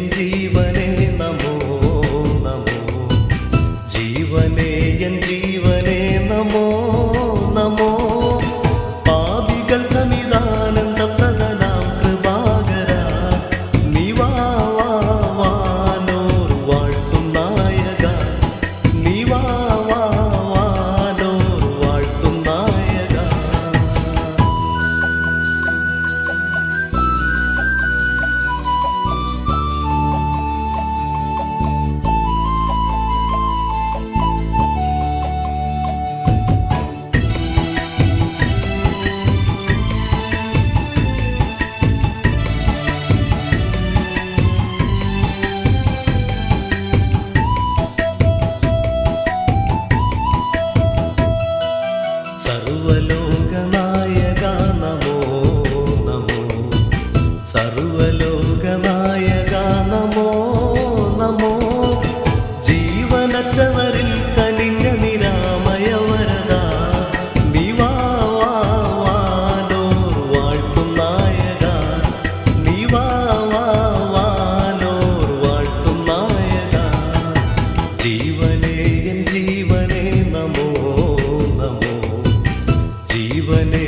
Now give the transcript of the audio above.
N ജീവനേ നമോ നമോ, ജീവനേ N ജീവനേ നമോ നമോ. പാപികൾക്കമിതാനന്ദപ്രദനാം കൃപാകര, നീ വാ വാ വാനോർ വാഴ്ത്തും നായക, നീ വാ വാ വാനോർ വാഴ്ത്തും നായക. സർവലോകനായക നമോ നമോ, സർവലോകനായക നമോ നമോ. ജീവനറ്റവരിൽ കനിഞ്ഞ നിരാമയ വരദ, നീ വാ വാ വാനോർ വാഴ്ത്തും നായക, നീ വാ വാ വാനോർ വാഴ്ത്തും നായക. ജീവനേ എൻ ജീവനേ നമോ നമോ, ജീവനേ